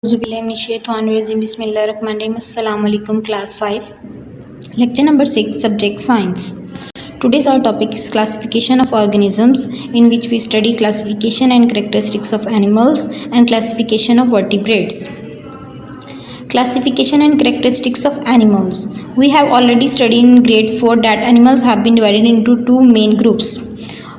Bismillahirrahmanirrahim. Class 5. Lecture number 6. Subject Science. Today's our topic is classification of organisms, in which we study classification and characteristics of animals and classification of vertebrates. Classification and characteristics of animals. We have already studied in grade 4 that animals have been divided into two main groups,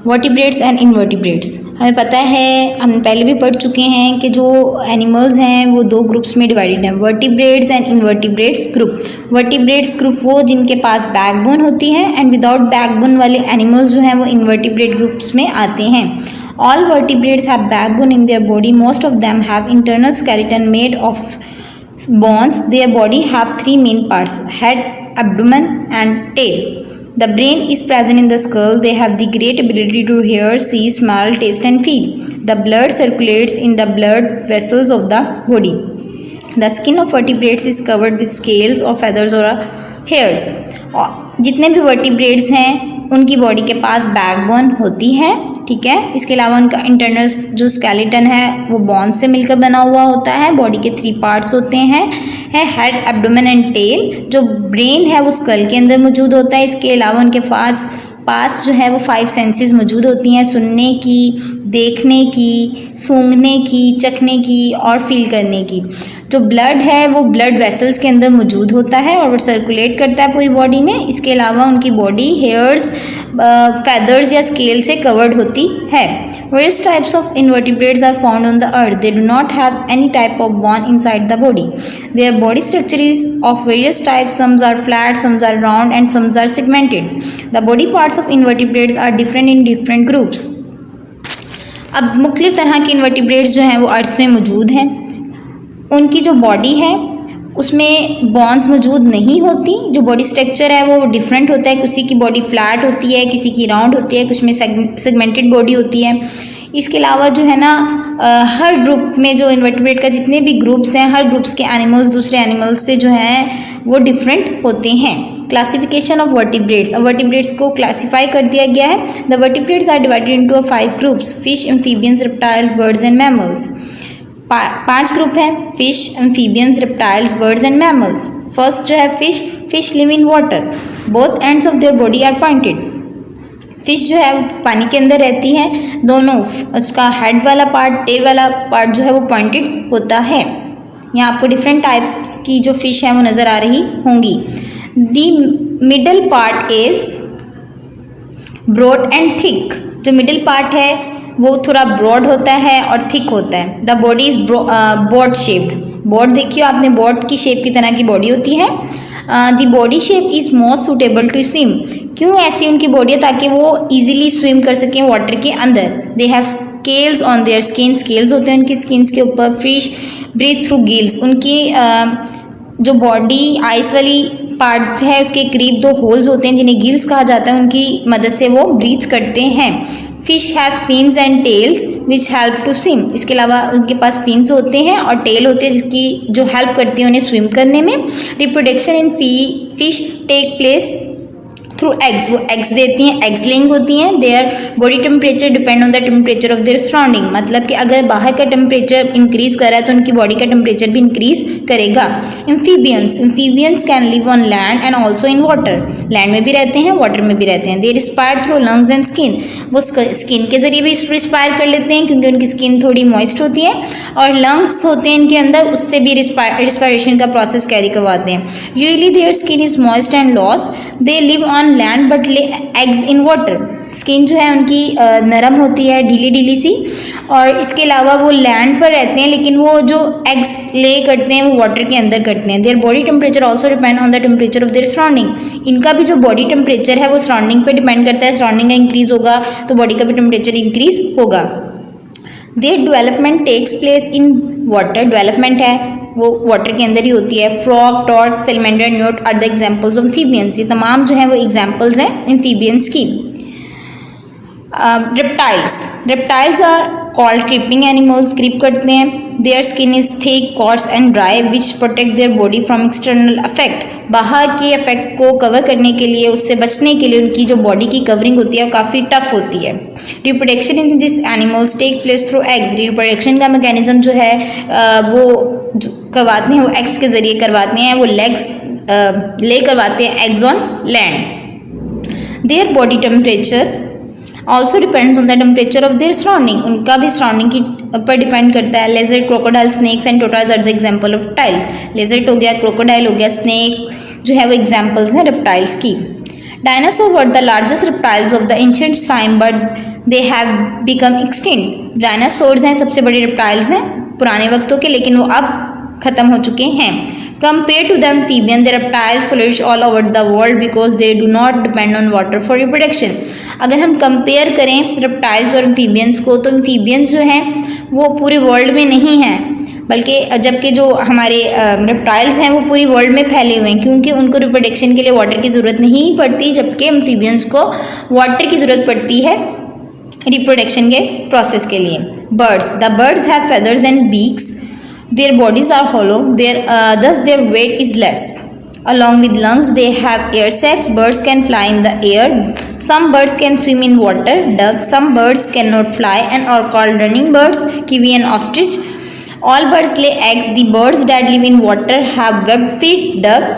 vertebrates and invertebrates. हमें पता है, हम पहले भी पढ़ चुके हैं कि जो एनिमल्स हैं वो दो ग्रुप्स में डिवाइडेड हैं, vertebrates and invertebrates group. Vertebrates group वो जिनके पास बैकबोन होती है, एंड विदाउट बैकबोन वाले एनिमल्स जो हैं वो इनवर्टिब्रेट ग्रुप्स में आते हैं. All vertebrates have backbone in their body. Most of them have internal skeleton made of bones. Their body have three main parts: head, abdomen and tail. The brain is present in the skull. They have the great ability to hear, see, smell, taste and feel. The blood circulates in the blood vessels of the body. The skin of vertebrates is covered with scales or feathers or hairs. जितने भी vertebrates हैं उनकी body के पास backbone होती है, ठीक है. इसके अलावा उनका इंटरनल जो स्केलेटन है वो बोन से मिलकर बना हुआ होता है. बॉडी के 3 पार्ट्स होते हैं, हेड, एब्डोमेन एंड टेल. जो ब्रेन है वो स्कल के अंदर मौजूद होता है. इसके अलावा उनके पास जो है वो 5 सेंसेस मौजूद होती हैं: सुनने की, देखने की, सूंघने की, चखने की और फील करने की. जो ब्लड है वो ब्लड वेसल्स के अंदर मौजूद होता है और वो सर्कुलेट करता है पूरी बॉडी में. इसके अलावा उनकी बॉडी हेयर्स, फेदर्स या स्केल से कवर्ड होती है. Various types of invertebrates are found on the earth. They do not have any type of bone inside the body. Their body structure is of various types. Some are flat, some are round and some are segmented. The body parts of invertebrates are different in different groups. अब मुख्तलिफ तरह के invertebrates जो हैं वो अर्थ में मौजूद हैं. उनकी जो बॉडी है उसमें बॉन्स मौजूद नहीं होती. जो बॉडी स्ट्रक्चर है वो डिफरेंट होता है. किसी की बॉडी फ्लैट होती है, किसी की राउंड होती है, कुछ में सेगमेंटेड बॉडी होती है. इसके अलावा जो है ना हर ग्रुप में जो इनवर्टिब्रेट का जितने भी ग्रुप्स हैं, हर ग्रुप्स के एनिमल्स दूसरे एनिमल्स से जो हैं वो डिफरेंट होते हैं. Classification of vertebrates. अब वर्टिब्रेट्स को क्लासीफाई कर दिया गया है. The vertebrates are divided into 5 groups: fish, amphibians, reptiles, birds and mammals. 5 group हैं: fish, amphibians, reptiles, birds and mammals. First जो है fish live in water. Both ends of their body are pointed. Fish जो है वो पानी के अंदर रहती है. दोनों, उसका हेड वाला पार्ट, टेल वाला पार्ट जो है वो पॉइंटेड होता है. यहाँ आपको डिफरेंट टाइप्स की जो फिश है वो नज़र आ रही होंगी. The middle part is broad and thick. जो मिडल पार्ट है वो थोड़ा ब्रॉड होता है और थिक होता है. The body is boat shaped. Boat देखिए आपने, बोट की शेप की तरह की बॉडी होती है. The body shape is most suitable to swim. क्यों ऐसी उनकी बॉडी है? ताकि वो इजीली स्विम कर सकें वाटर के अंदर. They have scales on their skin. Scales होते हैं उनकी स्किन्स के ऊपर. Fish breathe through gills. उनकी जो बॉडी आइस वाली पार्ट है उसके करीब 2 होल्स होते हैं जिन्हें गिल्स कहा जाता है. उनकी मदद से वो ब्रीथ करते हैं. Fish have fins and tails which help to swim. इसके अलावा उनके पास फिन्स होते हैं और टेल होते हैं जिसकी जो हेल्प करती है उन्हें स्विम करने में. Reproduction in fish take place through eggs. वो एग्स देती हैं, एग्स लेइंग होती हैं. Their body temperature depend on the temperature of their surrounding. मतलब कि अगर बाहर का टेम्परेचर इंक्रीज कर रहा है तो उनकी बॉडी का टेम्परेचर भी इंक्रीज करेगा. Amphibians can live on land and also in water. Land में भी रहते हैं, वाटर में भी रहते हैं. They respire through lungs and skin. वो स्किन के जरिए भी रिस्पायर कर लेते हैं क्योंकि उनकी स्किन थोड़ी मॉइस्ट होती है. और लंग्स होते हैं इनके अंदर, उससे भी रिस्पायरेशन का प्रोसेस कैरी करवाते हैं. Usually there skin is moist and loss. They live on land but lay eggs in water. Skin जो है उनकी नरम होती है, ढीली ढीली सी. और इसके अलावा वो लैंड पर रहते हैं लेकिन वो जो एग्स ले करते हैं वो वाटर के अंदर करते हैं. Their body temperature also depend on the temperature of their surrounding. इनका भी जो बॉडी टेम्परेचर है वो सराउंडिंग पर डिपेंड करता है. सराउंडिंग का इंक्रीज होगा तो बॉडी का भी टेम्परेचर इंक्रीज होगा. Their development takes place in water. Development है वो वाटर के अंदर ही होती है. फ्रॉग, टॉर्क, salamander, newt are the examples of amphibians. ये तमाम जो है वो एग्जाम्पल्स हैं एम्फीबियंस की. Reptiles are called creeping animals. Creep करते हैं. Their skin is thick, coarse and dry which protect their body from external affect. बाहर के इफेक्ट को कवर करने के लिए, उससे बचने के लिए उनकी जो बॉडी की कवरिंग होती है काफ़ी टफ होती है. Reproduction in this animals take place through eggs. Reproduction का मैकेनिज्म जो है वो करवाते हैं वो एग्स के ज़रिए करवाते हैं, वो लेग्स ले करवाते हैं eggs on land. Their body temperature also depends on the temperature of their surrounding, उनका भी सराउंडिंग की पर डिपेंड करता है। Lizard, crocodile, snakes and टोटाइल्स are the example of tiles. Lizard हो गया, क्रोकोडाइल हो गया, स्नेक जो है वो एग्जाम्पल्स हैं रेप्टाइल्स की। Dinosaur were the largest reptiles of the ancient time but they have become extinct. Dinosaurs हैं सबसे बड़े रेप्टाइल्स हैं पुराने वक्तों के, लेकिन वो अब ख़त्म हो चुके हैं। Compared to the amphibian, the reptiles flourish all over the world because they do not depend on water for reproduction. अगर हम कंपेयर करें रेप्टाइल्स और एम्फीबियंस को, तो एम्फीबियंस जो हैं वो पूरे वर्ल्ड में नहीं हैं, बल्कि जबकि जो हमारे रेप्टाइल्स हैं वो पूरी वर्ल्ड में फैले हुए हैं, क्योंकि उनको रिप्रोडक्शन के लिए वाटर की ज़रूरत नहीं पड़ती, जबकि एम्फीबियंस को वाटर की ज़रूरत पड़ती है रिप्रोडक्शन के प्रोसेस के लिए। Birds, the birds have feathers and beaks, their bodies are hollow, thus their weight is less. Along with lungs, they have air sacs. Birds can fly in the air. Some birds can swim in water. Ducks, some birds cannot fly and are called running birds. Kiwi and ostrich. All birds lay eggs. The birds that live in water have webbed feet. Duck,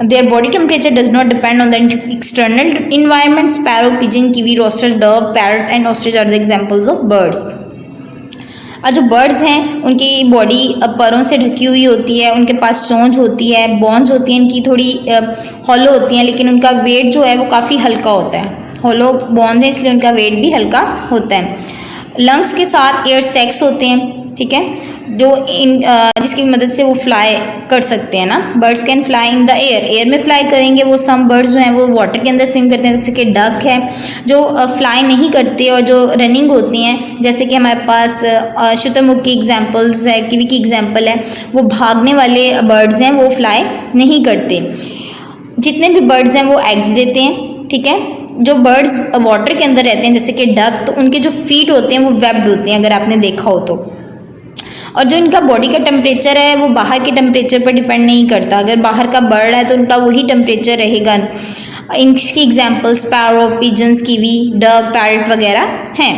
their body temperature does not depend on the external environment. Sparrow, pigeon, kiwi, rooster, dove, parrot and ostrich are the examples of birds. और जो birds हैं उनकी body परों से ढकी हुई होती है, उनके पास चोंच होती है, बॉन्स होती हैं, इनकी थोड़ी हॉलो होती हैं, लेकिन उनका वेट जो है वो काफ़ी हल्का होता है। हॉलो बॉन्स हैं इसलिए उनका वेट भी हल्का होता है। लंग्स के साथ एयर सैक्स होते हैं, ठीक है, जो जिसकी मदद से वो फ्लाई कर सकते हैं ना। Birds can fly in the air, air में फ्लाई करेंगे। वो सम बर्ड्स जो हैं वो वाटर के अंदर स्विम करते हैं, जैसे कि डक है जो फ्लाई नहीं करते और जो रनिंग होती हैं, जैसे कि हमारे पास शुतुरमुर्ग की एग्जांपल्स है, किवी की एग्जांपल है, वो भागने वाले बर्ड्स हैं, वो फ्लाई नहीं करते। जितने भी बर्ड्स हैं वो एग्स देते हैं, ठीक है। जो बर्ड्स वाटर के अंदर रहते हैं जैसे कि डक, तो उनके जो फीट होते हैं वो वेब्ड होते हैं, अगर आपने देखा हो तो। और जो इनका बॉडी का टेम्परेचर है वो बाहर के टेम्परेचर पर डिपेंड नहीं करता, अगर बाहर का बर्ड है तो उनका वही टेम्परेचर रहेगा। इनकी example sparrow, pigeons, kiwi, duck, parrot वगैरह हैं।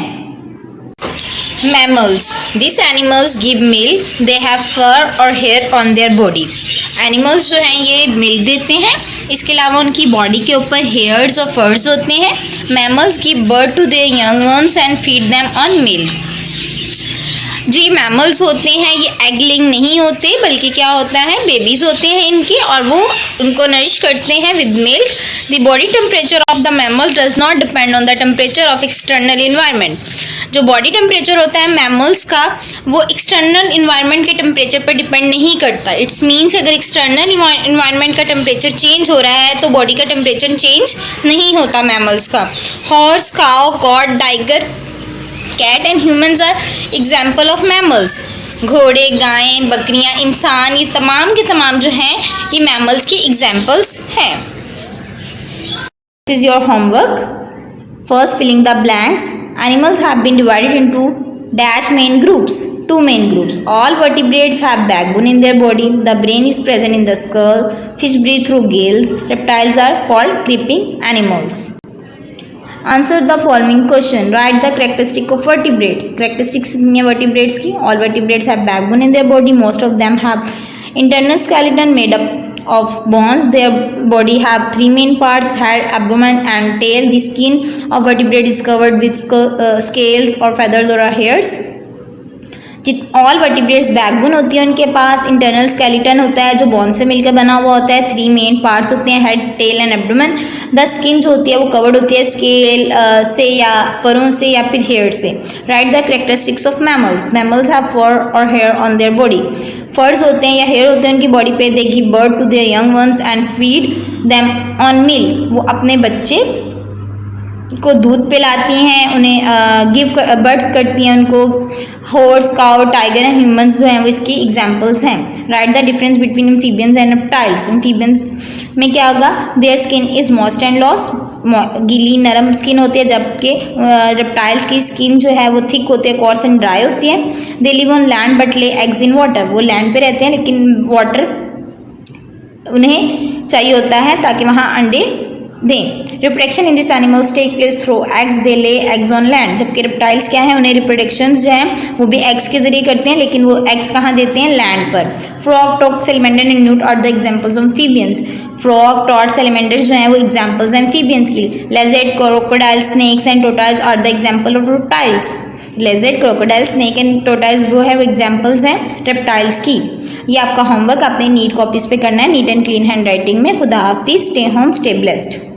Mammals, this animals give milk, they have fur or hair on their body. Animals जो हैं ये मिल्क देते हैं, इसके अलावा उनकी बॉडी के ऊपर हेयर्स और फर्स होते हैं। Mammals give birth to their young ones and feed them on milk. जो ये मैमल्स होते हैं ये एग लेइंग नहीं होते, बल्कि क्या होता है बेबीज़ होते हैं इनके, और वो उनको नरिश करते हैं with milk. The body temperature of the mammal does not depend on the temperature of external environment. जो बॉडी टेम्परेचर होता है मैमल्स का वो एक्सटर्नल इन्वायरमेंट के टेम्परेचर पर डिपेंड नहीं करता। इट्स मीन्स अगर एक्सटर्नल इन्वायरमेंट का टेम्परेचर चेंज हो रहा है तो बॉडी का टेम्परेचर चेंज नहीं होता मैमल्स का। Horse, cow, goat, tiger, cat and humans are example of mammals. घोड़े, गायें, बकरियां, इंसान, ये तमाम के तमाम जो हैं ये मैमल्स की एग्जाम्पल्स हैं। This is your homework. First, filling the blanks. Animals have been divided into dash main groups, two main groups. All vertebrates have backbone in their body. The brain is present in the skull. Fish breathe through gills. Reptiles are called creeping animals. Answer the following question. Write the characteristic of vertebrates. Characteristics हैं vertebrates की. All vertebrates have backbone in their body. Most of them have internal skeleton made up of bones. Their body have three main parts: head, abdomen and tail. The skin of vertebrate is covered with scales or feathers or hairs. All vertebrates backbone होती है उनके पास, internal skeleton होता है जो bone से मिलकर बना हुआ होता है, थ्री मेन पार्ट्स होते हैं head, tail and abdomen. The skin जो होती है वो कवर्ड होती है स्केल से या परों से या फिर हेयर से। Write the characteristics of mammals. Mammals have fur or hair on their body. फर्स होते हैं या हेयर होते हैं उनकी बॉडी पे। They give birth to their young ones and feed them on milk. वो अपने बच्चे को दूध पिलाती हैं, उन्हें गिव बर्थ करती हैं उनको। Horse, cow, tiger and humans जो हैं वो इसकी एग्जांपल्स हैं। Right the difference between amphibians and reptiles. Amphibians में क्या होगा? There skin is moist and loss, गीली नरम स्किन होती है, जबकि रेप्टाइल्स की स्किन जो है वो थिक होती है, कोर्स एंड ड्राई होती है। They live on land but lay eggs in water. वो लैंड पे रहते हैं लेकिन वाटर उन्हें चाहिए होता है ताकि वहाँ अंडे दें। Reproduction in this animals take place through eggs, they lay eggs on land. जबकि रेप्टाइल्स क्या है, उन्हें रिप्रोडक्शन जो है वो भी एग्स के जरिए करते हैं, लेकिन वो एग्स कहाँ देते हैं, लैंड पर। फ्रॉग, टॉर्क, salamander and newt are the examples of amphibians. Frog, टॉर्क, सैलमेंडर जो है वो एग्जांपल्स हैं एम्फीबियंस की। Lizard, crocodile, snakes and टोटाइल्स are the example of reptiles. Lizard, crocodile, snake and turtles वो है वो एग्जांपल्स हैं रेप्टाइल्स की। ये आपका होमवर्क आपने नीट कॉपीज पे करना है, neat and clean hand writing में। खुदा हाफिज, स्टे होम, स्टे ब्लेस्ड।